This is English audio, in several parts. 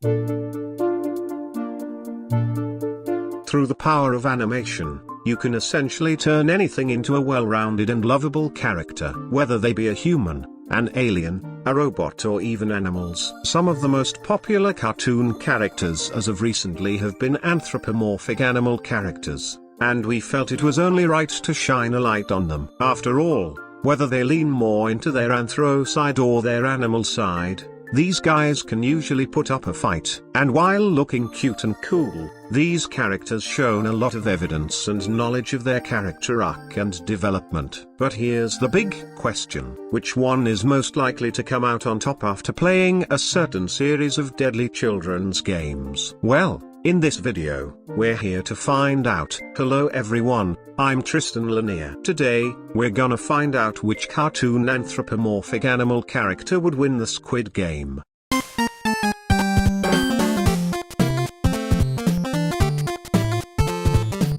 Through the power of animation, you can essentially turn anything into a well-rounded and lovable character, whether they be a human, an alien, a robot or even animals. Some of the most popular cartoon characters as of recently have been anthropomorphic animal characters, and we felt it was only right to shine a light on them. After all, whether they lean more into their anthro side or their animal side, these guys can usually put up a fight. And while looking cute and cool, these characters shown a lot of evidence and knowledge of their character arc and development. But here's the big question: which one is most likely to come out on top after playing a certain series of deadly children's games? Well, in this video, we're here to find out. Hello everyone, I'm Tristan Lanier. Today, we're gonna find out which cartoon anthropomorphic animal character would win the Squid Game.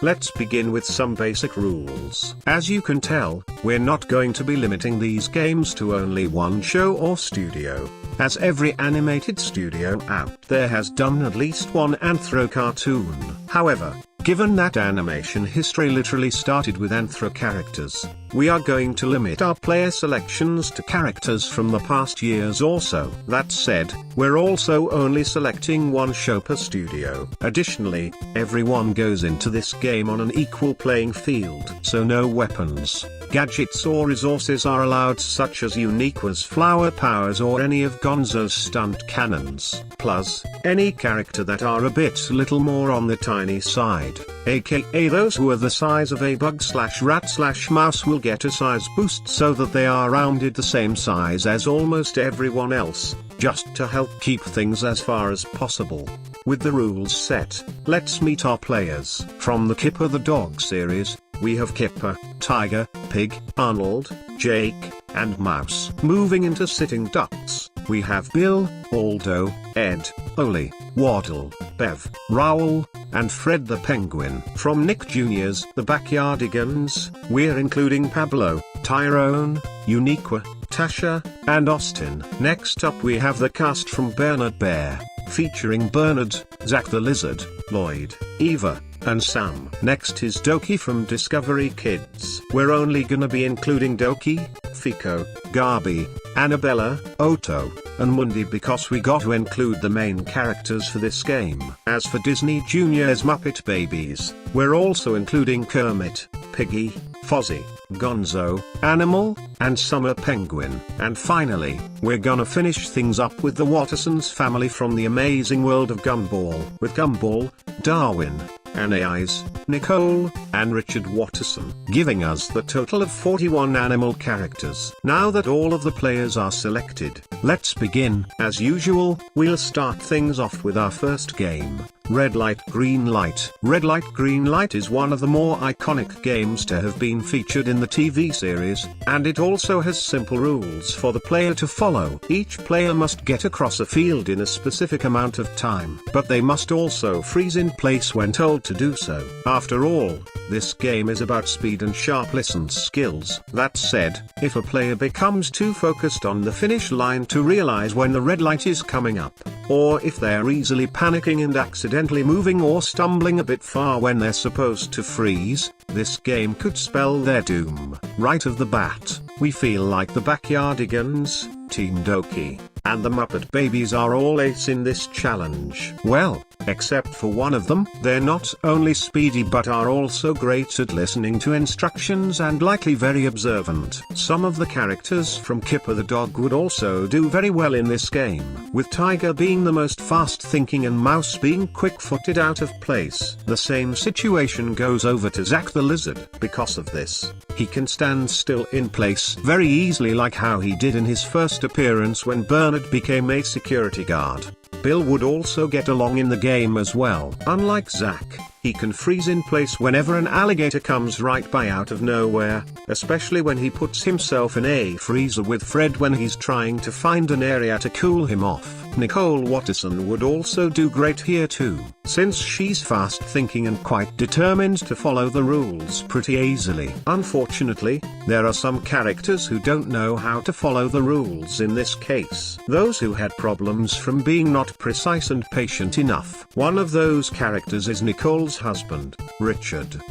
Let's begin with some basic rules. As you can tell, we're not going to be limiting these games to only one show or studio, as every animated studio out there has done at least one anthro cartoon. However, given that animation history literally started with anthro characters, we are going to limit our player selections to characters from the past years or so. That said, we're also only selecting one show per studio. Additionally, everyone goes into this game on an equal playing field, so no weapons, gadgets or resources are allowed, such as Unique's flower powers or any of Gonzo's stunt cannons. Plus, any character that are a bit little more on the tiny side, aka those who are the size of a bug/rat/mouse, will get a size boost so that they are rounded the same size as almost everyone else, just to help keep things as far as possible. With the rules set, let's meet our players. From the Kipper the dog series, we have Kipper, Tiger, Pig, Arnold, Jake, and Mouse. Moving into sitting ducks, we have Bill, Aldo, Ed, Oli, Waddle, Bev, Raoul, and Fred the Penguin. From Nick Jr.'s The Backyardigans, we're including Pablo, Tyrone, Uniqua, Tasha, and Austin. Next up we have the cast from Bernard Bear, featuring Bernard, Zach the Lizard, Lloyd, Eva, and Sam. Next is Doki from Discovery Kids. We're only gonna be including Doki, Fico, Gabi, Annabella, Otto, and Mundi because we got to include the main characters for this game. As for Disney Junior's Muppet Babies, we're also including Kermit, Piggy, Fozzie, Gonzo, Animal, and Summer Penguin. And finally, we're gonna finish things up with the Wattersons family from the amazing world of Gumball, with Gumball, Darwin, Anais, Nicole, and Richard Watterson, giving us the total of 41 animal characters. Now that all of the players are selected, let's begin. As usual, we'll start things off with our first game, Red Light Green Light. Red Light Green Light is one of the more iconic games to have been featured in the TV series, and it also has simple rules for the player to follow. Each player must get across a field in a specific amount of time, but they must also freeze in place when told to do so. After all, this game is about speed and sharpness and skills. That said, if a player becomes too focused on the finish line to realize when the red light is coming up, or if they're easily panicking and accidentally moving or stumbling a bit far when they're supposed to freeze, this game could spell their doom. Right off the bat, we feel like the Backyardigans, Team Doki, and the Muppet Babies are all ace in this challenge. Well, except for one of them. They're not only speedy but are also great at listening to instructions and likely very observant. Some of the characters from Kipper the dog would also do very well in this game, with Tiger being the most fast-thinking and Mouse being quick-footed out of place. The same situation goes over to Zach the Lizard. Because of this, he can stand still in place very easily, like how he did in his first appearance when Bernard became a security guard. Bill would also get along in the game as well. Unlike Zach, he can freeze in place whenever an alligator comes right by out of nowhere, especially when he puts himself in a freezer with Fred when he's trying to find an area to cool him off. Nicole Watterson would also do great here too, since she's fast thinking and quite determined to follow the rules pretty easily. Unfortunately, there are some characters who don't know how to follow the rules in this case. Those who had problems from being not precise and patient enough. One of those characters is Nicole's husband, Richard.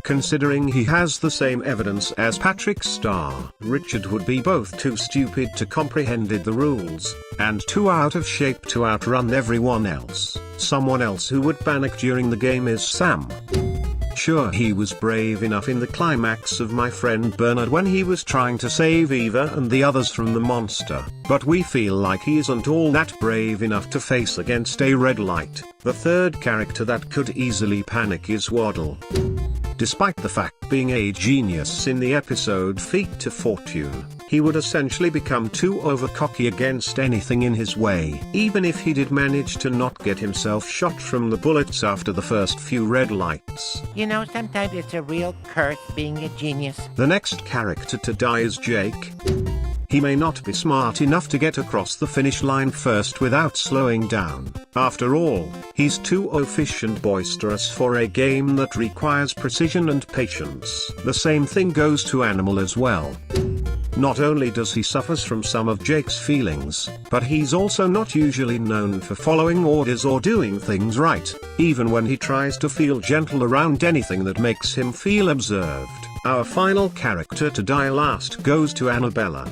Considering he has the same evidence as Patrick Star, Richard would be both too stupid to comprehend the rules, and too out of shape to outrun everyone else. Someone else who would panic during the game is Sam. Sure, he was brave enough in the climax of My Friend Bernard when he was trying to save Eva and the others from the monster, but we feel like he isn't all that brave enough to face against a red light. The third character that could easily panic is Waddle. Despite the fact being a genius in the episode Feet to Fortune, he would essentially become too overcocky against anything in his way, even if he did manage to not get himself shot from the bullets after the first few red lights. You know, sometimes it's a real curse being a genius. The next character to die is Jake. He may not be smart enough to get across the finish line first without slowing down. After all, he's too oafish and boisterous for a game that requires precision and patience. The same thing goes to Animal as well. Not only does he suffers from some of Jake's feelings, but he's also not usually known for following orders or doing things right, even when he tries to feel gentle around anything that makes him feel observed. Our final character to die last goes to Annabella.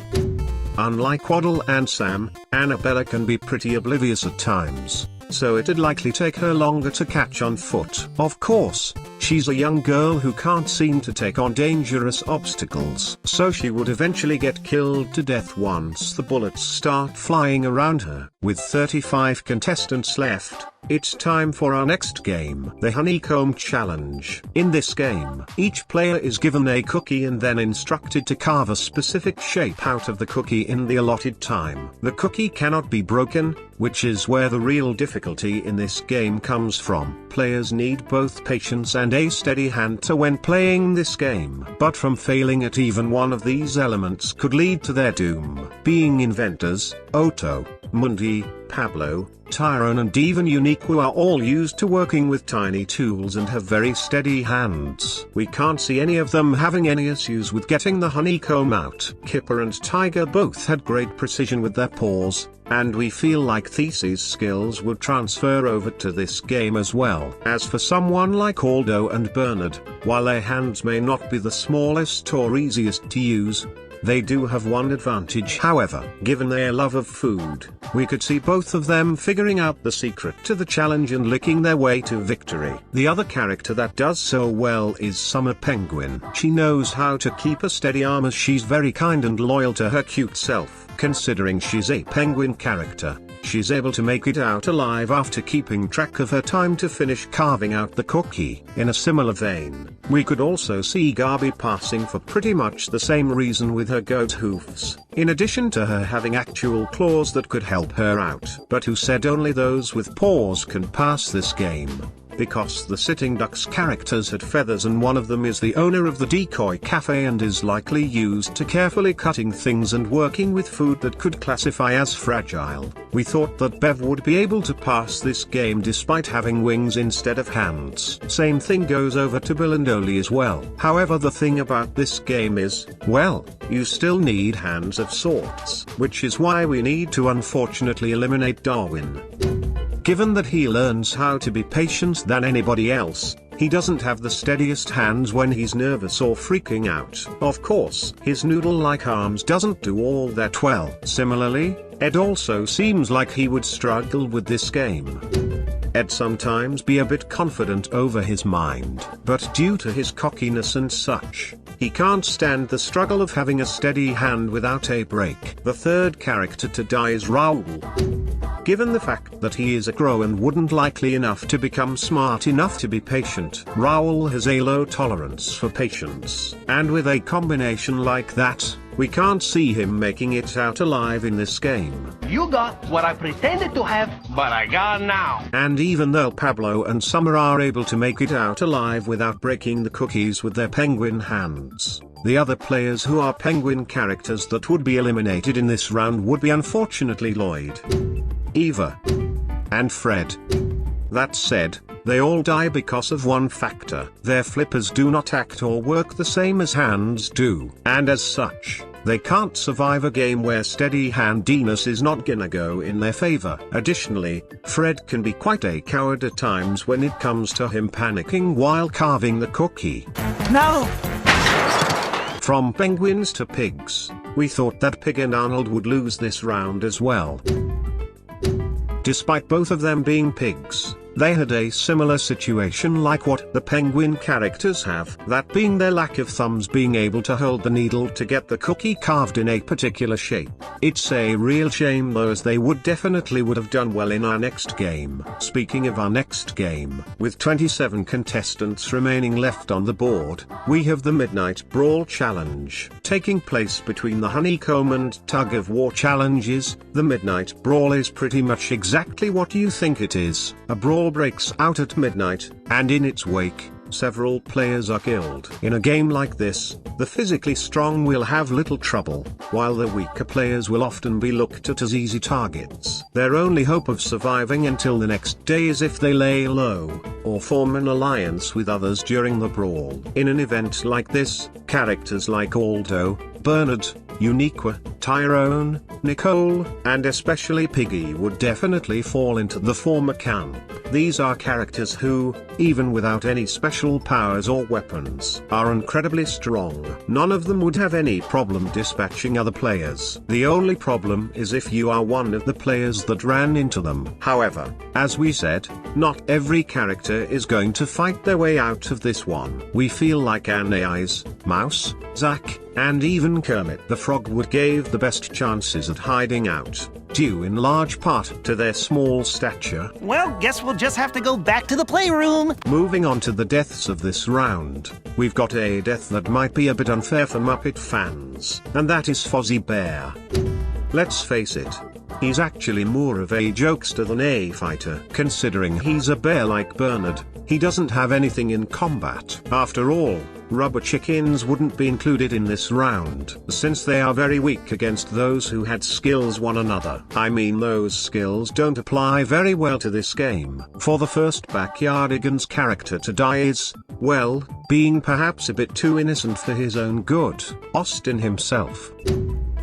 Unlike Waddle and Sam, Annabella can be pretty oblivious at times, so it'd likely take her longer to catch on foot. Of course, she's a young girl who can't seem to take on dangerous obstacles, so she would eventually get killed to death once the bullets start flying around her. With 35 contestants left, it's time for our next game, the Honeycomb Challenge. In this game, each player is given a cookie and then instructed to carve a specific shape out of the cookie in the allotted time. The cookie cannot be broken, which is where the real difficulty in this game comes from. Players need both patience and a steady hand to when playing this game, but from failing at even one of these elements could lead to their doom. Being inventors, Otto, Mundi, Pablo, Tyrone and even Uniqua are all used to working with tiny tools and have very steady hands. We can't see any of them having any issues with getting the honeycomb out. Kipper and Tiger both had great precision with their paws, and we feel like These's skills would transfer over to this game as well. As for someone like Aldo and Bernard, while their hands may not be the smallest or easiest to use, they do have one advantage. However, given their love of food, we could see both of them figuring out the secret to the challenge and licking their way to victory. The other character that does so well is Summer Penguin. She knows how to keep a steady arm as she's very kind and loyal to her cute self. Considering she's a penguin character, she's able to make it out alive after keeping track of her time to finish carving out the cookie. In a similar vein, we could also see Gabi passing for pretty much the same reason with her goat hoofs, in addition to her having actual claws that could help her out. But who said only those with paws can pass this game? Because the Sitting Ducks characters had feathers and one of them is the owner of the Decoy Cafe and is likely used to carefully cutting things and working with food that could classify as fragile. We thought that Bev would be able to pass this game despite having wings instead of hands. Same thing goes over to Bill and Oli as well. However, the thing about this game is, well, you still need hands of sorts, which is why we need to unfortunately eliminate Darwin. Given that he learns how to be patient than anybody else, he doesn't have the steadiest hands when he's nervous or freaking out. Of course, his noodle-like arms doesn't do all that well. Similarly, Ed also seems like he would struggle with this game. Ed sometimes be a bit confident over his mind, but due to his cockiness and such, he can't stand the struggle of having a steady hand without a break. The third character to die is Raoul. Given the fact that he is a crow and wouldn't likely enough to become smart enough to be patient, Raoul has a low tolerance for patience, and with a combination like that, we can't see him making it out alive in this game. You got what I pretended to have, but I got now. And even though Pablo and Summer are able to make it out alive without breaking the cookies with their penguin hands, the other players who are penguin characters that would be eliminated in this round would be unfortunately Lloyd. Eva, and Fred. That said, they all die because of one factor. Their flippers do not act or work the same as hands do, and as such, they can't survive a game where steady handiness is not gonna go in their favor. Additionally, Fred can be quite a coward at times when it comes to him panicking while carving the cookie. No! From penguins to pigs, we thought that Pig and Arnold would lose this round as well. Despite both of them being pigs, they had a similar situation like what the penguin characters have, that being their lack of thumbs being able to hold the needle to get the cookie carved in a particular shape. It's a real shame though, as they would have done well in our next game. Speaking of our next game, with 27 contestants remaining left on the board, we have the Midnight Brawl Challenge. Taking place between the Honeycomb and Tug of War challenges, the Midnight Brawl is pretty much exactly what you think it is. A brawl breaks out at midnight, and in its wake, several players are killed. In a game like this, the physically strong will have little trouble, while the weaker players will often be looked at as easy targets. Their only hope of surviving until the next day is if they lay low, or form an alliance with others during the brawl. In an event like this, characters like Aldo, Bernard, Uniqua, Tyrone, Nicole, and especially Piggy would definitely fall into the former camp. These are characters who, even without any special powers or weapons, are incredibly strong. None of them would have any problem dispatching other players. The only problem is if you are one of the players that ran into them. However, as we said, not every character is going to fight their way out of this one. We feel like Anais, Mouse, Zack, and even Kermit the Frog would give the best chances at hiding out, due in large part to their small stature. Well, guess we'll just have to go back to the playroom. Moving on to the deaths of this round, we've got a death that might be a bit unfair for Muppet fans, and that is Fozzie Bear. Let's face it, he's actually more of a jokester than a fighter. Considering he's a bear like Bernard, he doesn't have anything in combat. After all, rubber chickens wouldn't be included in this round, since they are very weak against those who had skills one another. I mean, those skills don't apply very well to this game. For the first Backyardigans character to die is, well, being perhaps a bit too innocent for his own good, Austin himself.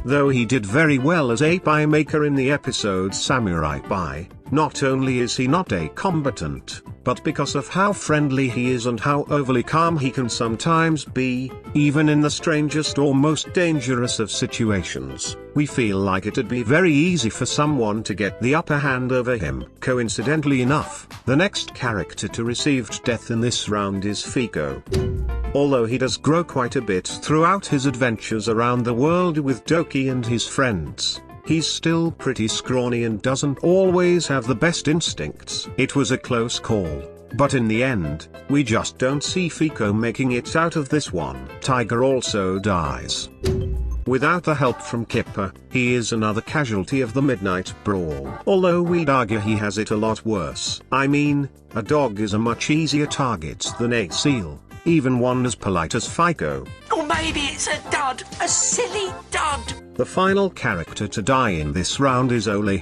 Though he did very well as a pie maker in the episode Samurai Pie, not only is he not a combatant, but because of how friendly he is and how overly calm he can sometimes be, even in the strangest or most dangerous of situations, we feel like it'd be very easy for someone to get the upper hand over him. Coincidentally enough, the next character to receive death in this round is Fico. Although he does grow quite a bit throughout his adventures around the world with Doki and his friends, he's still pretty scrawny and doesn't always have the best instincts. It was a close call, but in the end, we just don't see Fico making it out of this one. Tiger also dies. Without the help from Kipper, he is another casualty of the Midnight Brawl. Although we'd argue he has it a lot worse. I mean, a dog is a much easier target than a seal, even one as polite as Fico. Or maybe it's a dud, a silly dud. The final character to die in this round is Oli.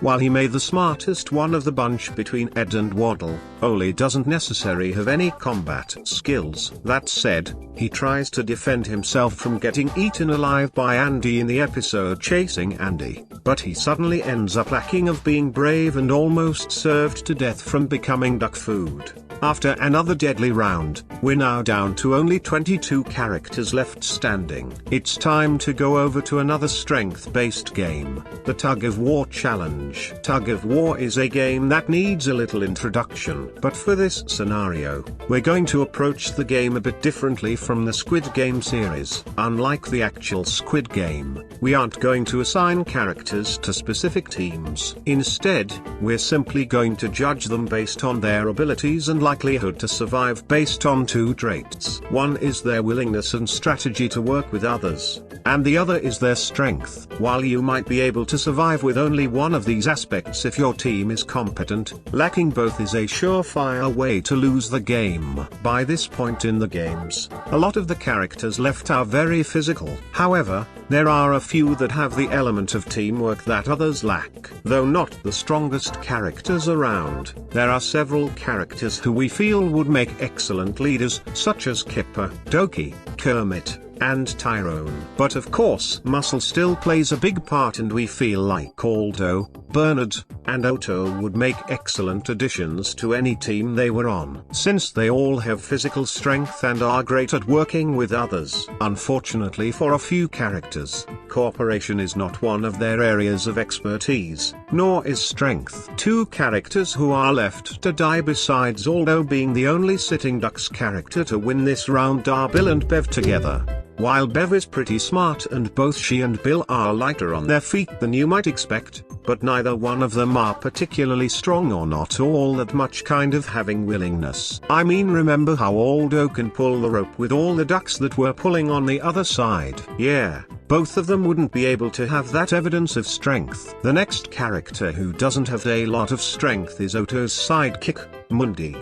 While he may be the smartest one of the bunch between Ed and Waddle, Oli doesn't necessarily have any combat skills. That said, he tries to defend himself from getting eaten alive by Andy in the episode Chasing Andy, but he suddenly ends up lacking of being brave and almost served to death from becoming duck food. After another deadly round, we're now down to only 22 characters left standing. It's time to go over to another strength-based game, the Tug of War Challenge. Tug of War is a game that needs a little introduction, but for this scenario, we're going to approach the game a bit differently from the Squid Game series. Unlike the actual Squid Game, we aren't going to assign characters to specific teams. Instead, we're simply going to judge them based on their abilities and likelihood to survive based on two traits. One is their willingness and strategy to work with others, and the other is their strength. While you might be able to survive with only one of these aspects if your team is competent, lacking both is a surefire way to lose the game. By this point in the games, a lot of the characters left are very physical. However, there are a few that have the element of teamwork that others lack. Though not the strongest characters around, there are several characters who we feel would make excellent leaders, such as Kipper, Doki, Kermit, and Tyrone. But of course, muscle still plays a big part, and we feel like Aldo, Bernard, and Otto would make excellent additions to any team they were on, since they all have physical strength and are great at working with others. Unfortunately for a few characters, cooperation is not one of their areas of expertise, nor is strength. Two characters who are left to die besides Aldo being the only sitting ducks character to win this round are Bill and Bev together. While Bev is pretty smart and both she and Bill are lighter on their feet than you might expect, but neither one of them are particularly strong or not all that much kind of having willingness. I mean, remember how Aldo can pull the rope with all the ducks that were pulling on the other side? Yeah, both of them wouldn't be able to have that evidence of strength. The next character who doesn't have a lot of strength is Otto's sidekick, Mundi.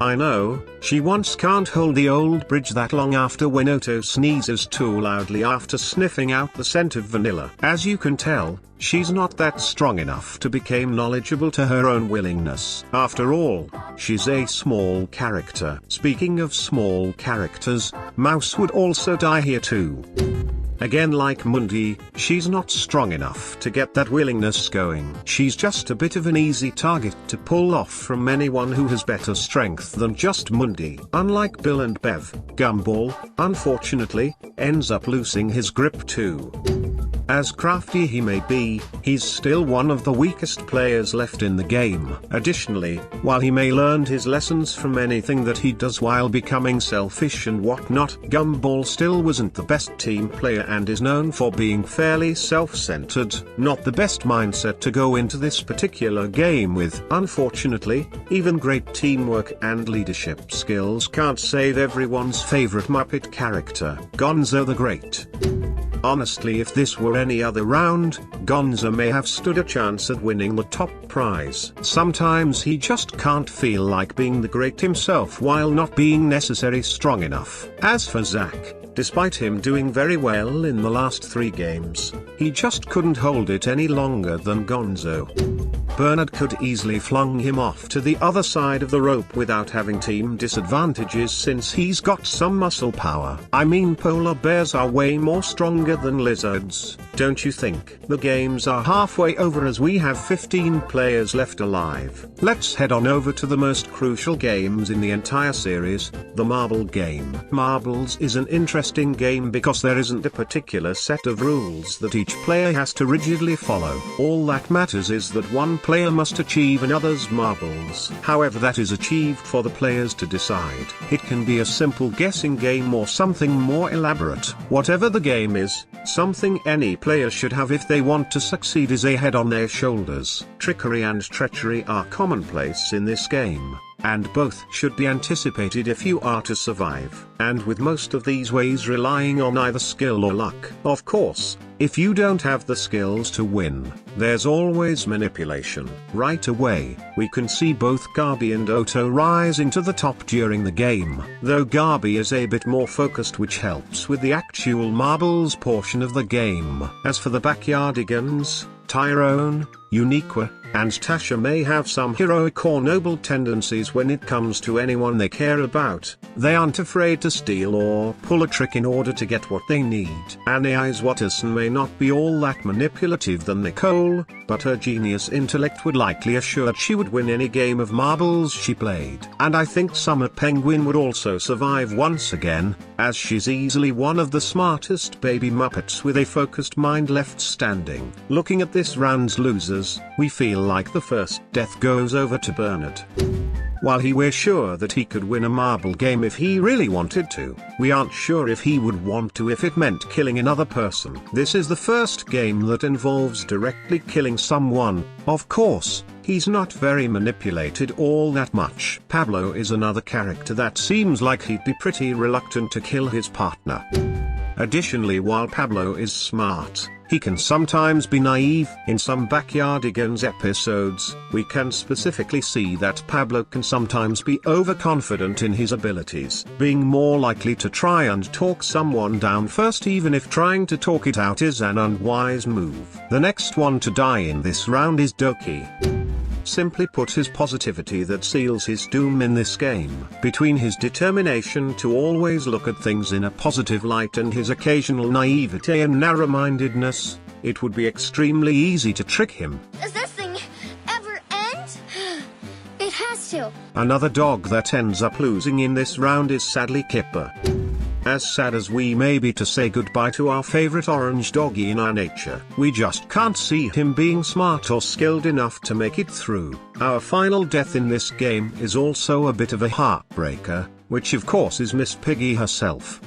I know, she once can't hold the old bridge that long after when Otto sneezes too loudly after sniffing out the scent of vanilla. As you can tell, she's not that strong enough to become knowledgeable to her own willingness. After all, she's a small character. Speaking of small characters, Mouse would also die here too. Again, like Mundi, she's not strong enough to get that willingness going. She's just a bit of an easy target to pull off from anyone who has better strength than just Mundi. Unlike Bill and Bev, Gumball, unfortunately, ends up losing his grip too. As crafty he may be, he's still one of the weakest players left in the game. Additionally, while he may learn his lessons from anything that he does while becoming selfish and whatnot, Gumball still wasn't the best team player and is known for being fairly self-centered. Not the best mindset to go into this particular game with. Unfortunately, even great teamwork and leadership skills can't save everyone's favorite Muppet character, Gonzo the Great. Honestly, if this were any other round, Gonzo may have stood a chance at winning the top prize. Sometimes he just can't feel like being the great himself while not being necessarily strong enough. As for Zack, despite him doing very well in the last 3 games, he just couldn't hold it any longer than Gonzo. Bernard could easily flung him off to the other side of the rope without having team disadvantages since he's got some muscle power. I mean, polar bears are way more stronger than lizards, don't you think? The games are halfway over as we have 15 players left alive. Let's head on over to the most crucial games in the entire series, the marble game. Marbles is an interesting game because there isn't a particular set of rules that each player has to rigidly follow. All that matters is that one player must achieve another's marbles. However that is achieved for the players to decide. It can be a simple guessing game or something more elaborate. Whatever the game is, something any player should have if they want to succeed is a head on their shoulders. Trickery and treachery are commonplace in this game, and both should be anticipated if you are to survive, and with most of these ways relying on either skill or luck. Of course, if you don't have the skills to win, there's always manipulation. Right away, we can see both Garby and Otto rising to the top during the game, though Garby is a bit more focused, which helps with the actual marbles portion of the game. As for the backyardigans, Tyrone, Uniqua, and Tasha may have some heroic or noble tendencies when it comes to anyone they care about. They aren't afraid to steal or pull a trick in order to get what they need. Anais Watterson may not be all that manipulative than Nicole, but her genius intellect would likely assure that she would win any game of marbles she played. And I think Summer Penguin would also survive once again, as she's easily one of the smartest baby Muppets with a focused mind left standing. Looking at this round's losers, we feel like the first death goes over to Bernard. While we're sure that he could win a marble game if he really wanted to, we aren't sure if he would want to if it meant killing another person. This is the first game that involves directly killing someone. Of course, he's not very manipulated all that much. Pablo is another character that seems like he'd be pretty reluctant to kill his partner. Additionally, while Pablo is smart, he can sometimes be naive. In some Backyardigans episodes, we can specifically see that Pablo can sometimes be overconfident in his abilities, being more likely to try and talk someone down first, even if trying to talk it out is an unwise move. The next one to die in this round is Doki. Simply put, his positivity that seals his doom in this game. Between his determination to always look at things in a positive light and his occasional naivete and narrow-mindedness, it would be extremely easy to trick him. Does this thing ever end? It has to. Another dog that ends up losing in this round is sadly Kipper. As sad as we may be to say goodbye to our favorite orange doggy in our nature, we just can't see him being smart or skilled enough to make it through. Our final death in this game is also a bit of a heartbreaker, which of course is Miss Piggy herself.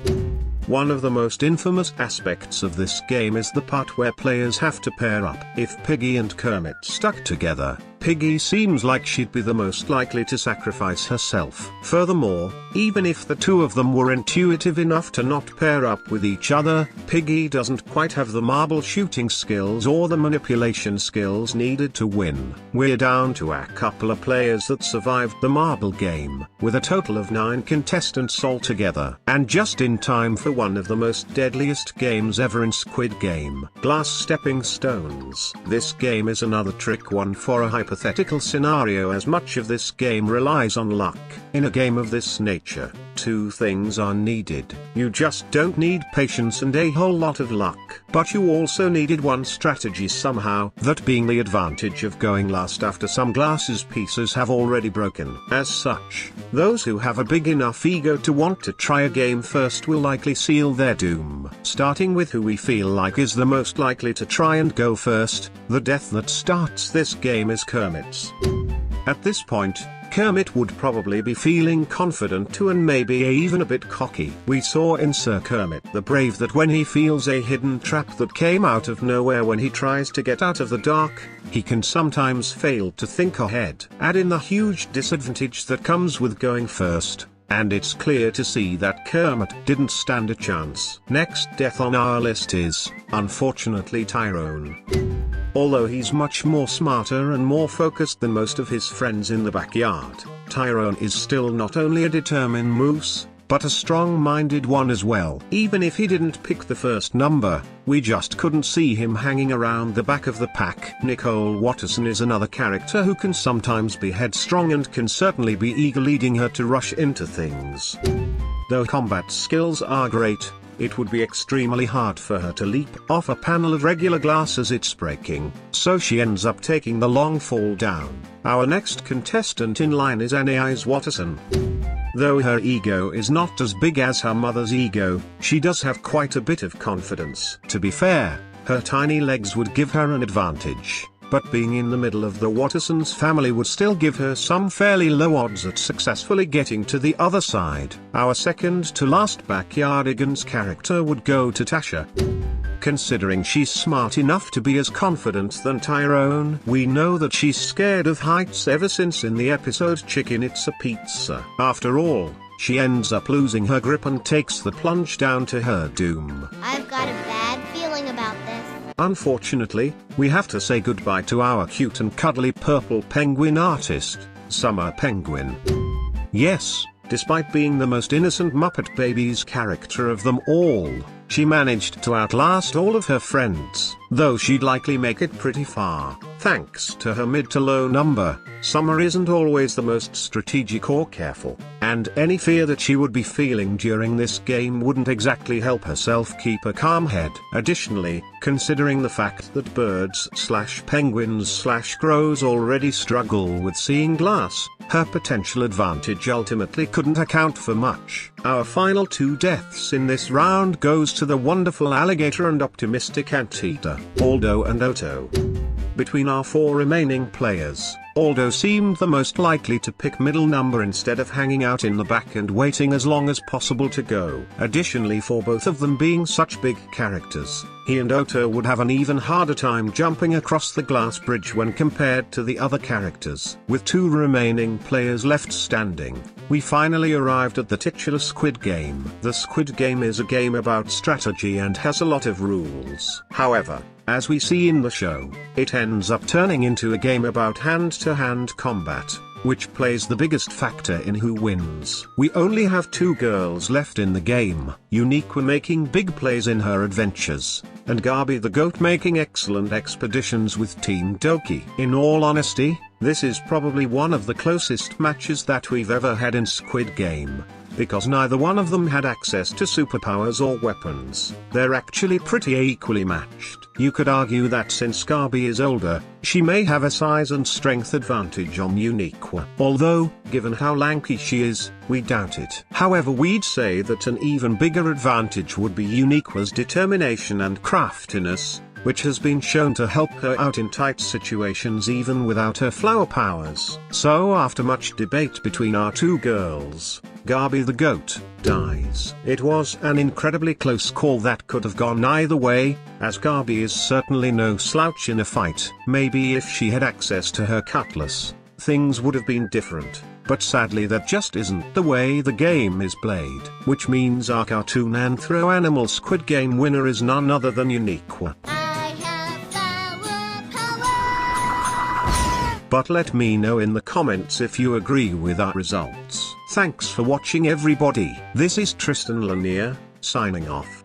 One of the most infamous aspects of this game is the part where players have to pair up. If Piggy and Kermit stuck together, Piggy seems like she'd be the most likely to sacrifice herself. Furthermore, even if the two of them were intuitive enough to not pair up with each other, Piggy doesn't quite have the marble shooting skills or the manipulation skills needed to win. We're down to a couple of players that survived the marble game, with a total of 9 contestants altogether, and just in time for one of the most deadliest games ever in Squid Game. Glass stepping stones. This game is another trick one for a hypothetical scenario, as much of this game relies on luck. In a game of this nature, 2 things are needed. You just don't need patience and a whole lot of luck, but you also needed one strategy somehow, that being the advantage of going last after some glasses pieces have already broken. As such, those who have a big enough ego to want to try a game first will likely seal their doom. Starting with who we feel like is the most likely to try and go first, the death that starts this game is Kermit's. At this point, Kermit would probably be feeling confident too, and maybe even a bit cocky. We saw in Sir Kermit the Brave that when he feels a hidden trap that came out of nowhere when he tries to get out of the dark, he can sometimes fail to think ahead. Add in the huge disadvantage that comes with going first, and it's clear to see that Kermit didn't stand a chance. Next death on our list is, unfortunately, Tyrone. Although he's much more smarter and more focused than most of his friends in the backyard, Tyrone is still not only a determined moose, but a strong-minded one as well. Even if he didn't pick the first number, we just couldn't see him hanging around the back of the pack. Nicole Watterson is another character who can sometimes be headstrong and can certainly be eager, leading her to rush into things. Though combat skills are great, it would be extremely hard for her to leap off a panel of regular glass as it's breaking, so she ends up taking the long fall down. Our next contestant in line is Anais Watterson. Though her ego is not as big as her mother's ego, she does have quite a bit of confidence. To be fair, her tiny legs would give her an advantage, but being in the middle of the Wattersons family would still give her some fairly low odds at successfully getting to the other side. Our second to last Backyardigans character would go to Tasha. Considering she's smart enough to be as confident than Tyrone, we know that she's scared of heights ever since in the episode Chicken It's a Pizza. After all, she ends up losing her grip and takes the plunge down to her doom. I've got a bad feeling about this. Unfortunately, we have to say goodbye to our cute and cuddly purple penguin artist, Summer Penguin. Yes, despite being the most innocent Muppet Babies character of them all, she managed to outlast all of her friends, though she'd likely make it pretty far. Thanks to her mid to low number, Summer isn't always the most strategic or careful, and any fear that she would be feeling during this game wouldn't exactly help herself keep a calm head. Additionally, considering the fact that birds/penguins/crows already struggle with seeing glass, her potential advantage ultimately couldn't account for much. Our final 2 deaths in this round goes to the wonderful alligator and optimistic anteater, Aldo and Otto. Between our 4 remaining players, Aldo seemed the most likely to pick middle number instead of hanging out in the back and waiting as long as possible to go. Additionally, for both of them being such big characters, he and Otto would have an even harder time jumping across the glass bridge when compared to the other characters. With 2 remaining players left standing, we finally arrived at the titular Squid Game. The Squid Game is a game about strategy and has a lot of rules. However, as we see in the show, it ends up turning into a game about hand-to-hand combat, which plays the biggest factor in who wins. We only have 2 girls left in the game, Uniqua making big plays in her adventures, and Gabi the Goat making excellent expeditions with Team Doki. In all honesty, this is probably one of the closest matches that we've ever had in Squid Game, because neither one of them had access to superpowers or weapons. They're actually pretty equally matched. You could argue that since Gabi is older, she may have a size and strength advantage on Uniqua. Although, given how lanky she is, we doubt it. However, we'd say that an even bigger advantage would be Uniqua's determination and craftiness, which has been shown to help her out in tight situations even without her flower powers. So after much debate between our 2 girls, Gabi the Goat dies. It was an incredibly close call that could have gone either way, as Gabi is certainly no slouch in a fight. Maybe if she had access to her cutlass, things would have been different. But sadly that just isn't the way the game is played. Which means our cartoon anthro animal Squid Game winner is none other than Uniqua. But let me know in the comments if you agree with our results. Thanks for watching everybody. This is Tristan Lanier, signing off.